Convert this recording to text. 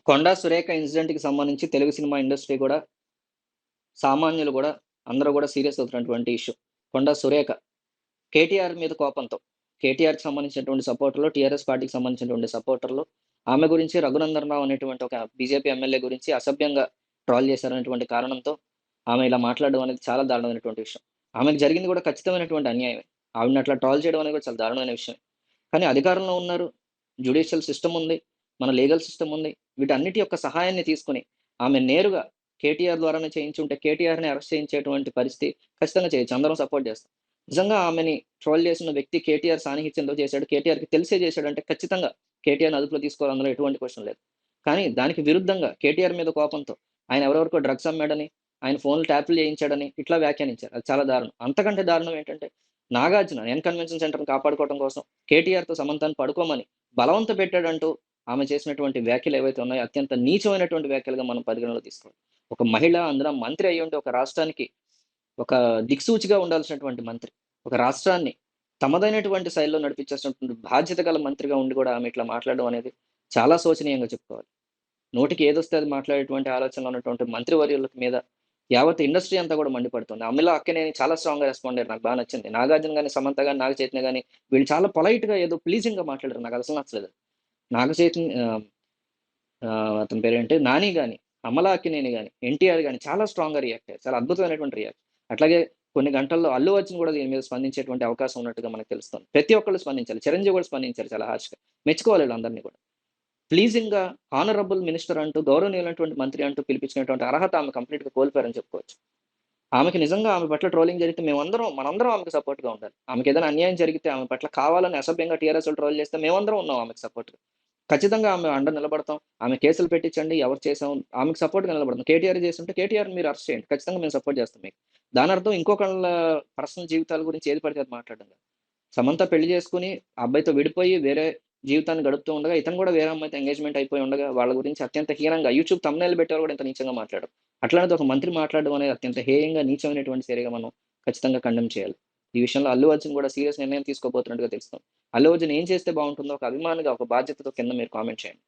'కొండా సురేఖ' ఇన్సిడెంట్‌కి సంబంధించి Telugu cinema industry గూడా, సామాన్యులు గూడా, అందరూ గూడా సీరియస్ అవుతున్నటువంటి ఇష్యూ. 'కొండా సురేఖ' కేటీఆర్ మీద కోపంతో, కేటీఆర్‌కి సంబంధించినటువంటి సపోర్టర్లు, టీఆర్ఎస్ పార్టీకి సంబంధించినటువంటి సపోర్టర్లు, ఆమె గురించి రఘునందన్ రావు అనేటువంటి ఒక బీజేపీ ఎమ్మెల్యే గురించి అసభ్యంగా ట్రోల్ చేశారనేటువంటి కారణంతో, ఆమె ఇలా మాట్లాడడం అనేది చాలా దారుణమైనటువంటి విషయం. ఆమెకు జరిగింది కూడా ఖచ్చితమైనటువంటి అన్యాయమే. ఆవిడని అట్లా ట్రోల్ చేయడం అనేది కూడా చాలా దారుణమైన విషయమే. కానీ అధికారంలో ఉన్నారు. జ్యుడిషియల్ సిస్టమ్ ఉంది. మన లీగల్ సిస్టమ్ ఉంది. వీటన్నిటి యొక్క సహాయాన్ని తీసుకొని, ఆమె నేరుగా కేటీఆర్ ద్వారానే చేయించుంటే, కేటీఆర్‌ని అరెస్ట్ చేయించేటువంటి పరిస్థితి ఖచ్చితంగా చేయొచ్చు. అందరం సపోర్ట్ చేస్తాం. నిజంగా ఆమెని ట్రోల్ చేసిన వ్యక్తి కేటీఆర్ సాన్నిహిత్యంతో చేశాడు. కేటీఆర్‌కి తెలిసే చేశాడంటే ఖచ్చితంగా కేటీఆర్‌ని అదుపులో తీసుకోవాలి. అందులో ఎటువంటి క్వెషన్ లేదు. కానీ దానికి విరుద్ధంగా కేటీఆర్ మీద కోపంతో ఆయన ఎవరెవరికో డ్రగ్స్ అమ్మాడని, ఆయన ఫోన్‌లు ట్యాపులు చేయించాడని ఇట్లా వ్యాఖ్యానించారు. అది చాలా దారుణం. అంతకంటే దారుణం ఏంటంటే నాగార్జున ఎన్ కన్వెన్షన్ సెంటర్‌ని కాపాడుకోవడం కోసం కేటీఆర్‌తో సమంతని పడుకోమని బలవంత పెట్టాడంటూ ఆమె చేసినటువంటి వ్యాఖ్యలు ఏవైతే ఉన్నాయో అత్యంత నీచమైనటువంటి వ్యాఖ్యలుగా మనం పరిగణనలో తీసుకోవాలి. ఒక మహిళ అందులో మంత్రి అయ్యుండి ఒక రాష్ట్రానికి ఒక దిక్సూచిగా ఉండాల్సినటువంటి మంత్రి. ఒక రాష్ట్రాన్ని తమదైనటువంటి శైలిలో నడిపించాల్సినటువంటి బాధ్యత గల మంత్రిగా ఉండి కూడా ఆమె ఇట్లా మాట్లాడడం అనేది చాలా శోచనీయంగా చెప్పుకోవాలి. నోటికి ఏదొస్తే అది మాట్లాడేటువంటి ఆలోచనలో ఉన్నటువంటి మంత్రివర్యుల మీద యావత్ ఇండస్ట్రీ అంతా కూడా మండిపడుతుంది. అమ్మిలా అక్కినేని చాలా స్ట్రాంగ్‌గా రెస్పాండ్ అయ్యారు. నాకు నచ్చింది. నాగార్జున గాని, సమంత గాని, నాగ చైతన్య గాని వీళ్ళు చాలా పొలైట్‌గా ఏదో ప్లీజింగ్‌గా మాట్లాడారు. నాకసలు నచ్చలేదు. నాగ చైతన్య అతని పేరేంటి 'నాని' గాని, 'అమలా అక్కినేని' గాని, 'ఎన్టీఆర్' గాని చాలా స్ట్రాంగ్‌గా రియాక్ట్ అయ్యారు. చాలా అద్భుతమైనటువంటి రియాక్షన్. అట్లాగే కొన్ని గంటల్లో 'అల్లు అర్జున్' కూడా దీని మీద స్పందించేటువంటి అవకాశం ఉన్నట్టుగా మనకు తెలుస్తుంది. ప్రతి ఒక్కళ్ళు స్పందించాలి. 'చిరంజీవి' కూడా స్పందించారు చాలా హార్ష్‌గా. మెచ్చుకోవాలి వీళ్ళందరిని కూడా. ప్లీజింగ్‌గా హానరబుల్ మినిస్టర్ అంటూ, గౌరవనీయులైనటువంటి మంత్రి అంటూ పిలిపించుకునేటువంటి అర్హత ఆమె కంప్లీట్‌గా కోల్పోయారని చెప్పుకోవచ్చు. ఆమెకి నిజంగా ఆమె పట్ల ట్రోలింగ్ జరిగితే మనందరం ఆమెకు సపోర్ట్‌గా ఉండాలి. ఆమెకేదైనా అన్యాయం జరిగితే ఆమె పట్ల కావాలని అసభ్యంగా టీఆర్ఎసోళ్ళు ట్రోల్ చేస్తే మేమందరం ఉన్నాం ఆమెకు సపోర్ట్‌గా. ఖచ్చితంగా ఆమె అండ నిలబడతాం. ఆమె కేసులు పెట్టించండి. ఎవరు చేసాం ఆమెకు సపోర్ట్‌గా నిలబడతాం. కేటీఆర్ చేసుంటే కేటీఆర్‌ని మీరు అరెస్ట్ చేయండి. ఖచ్చితంగా మేము సపోర్ట్ చేస్తాం మీకు. దానర్థం ఇంకొకళ్ళ పర్సనల్ జీవితాల గురించి ఏది పడితే అది మాట్లాడడం కాదు. సమంత పెళ్లి చేసుకొని, ఆ అబ్బాయితో విడిపోయి వేరే జీవితాన్ని గడుపుతూ ఉండగా, ఇతను కూడా వేరే అమ్మాయితో ఎంగేజ్‌మెంట్ అయిపోయి ఉండగా, వాళ్ళ గురించి అత్యంత హీనంగా యూట్యూబ్ థంబ్‌నెయిల్ పెట్టేవాళ్ళు కూడా ఇంత నీచంగా మాట్లాడరు. అట్లాంటిది ఒక మంత్రి మాట్లాడడం అనేది అత్యంత హేయంగా, నీచమైనటువంటి చర్యగా మనం ఖచ్చితంగా కండెమ్ చేయాలి. ఈ విషయంలో అల్లు అర్జున్ కూడా సీరియస్ నిర్ణయం తీసుకోబోతున్నట్టుగా తెలుస్తుంది. అల్లు అర్జున్ ఏం చేస్తే బావుంటుందో ఒక అభిమానిగా, ఒక బాధ్యతతో కింద మీరు కామెంట్ చేయండి.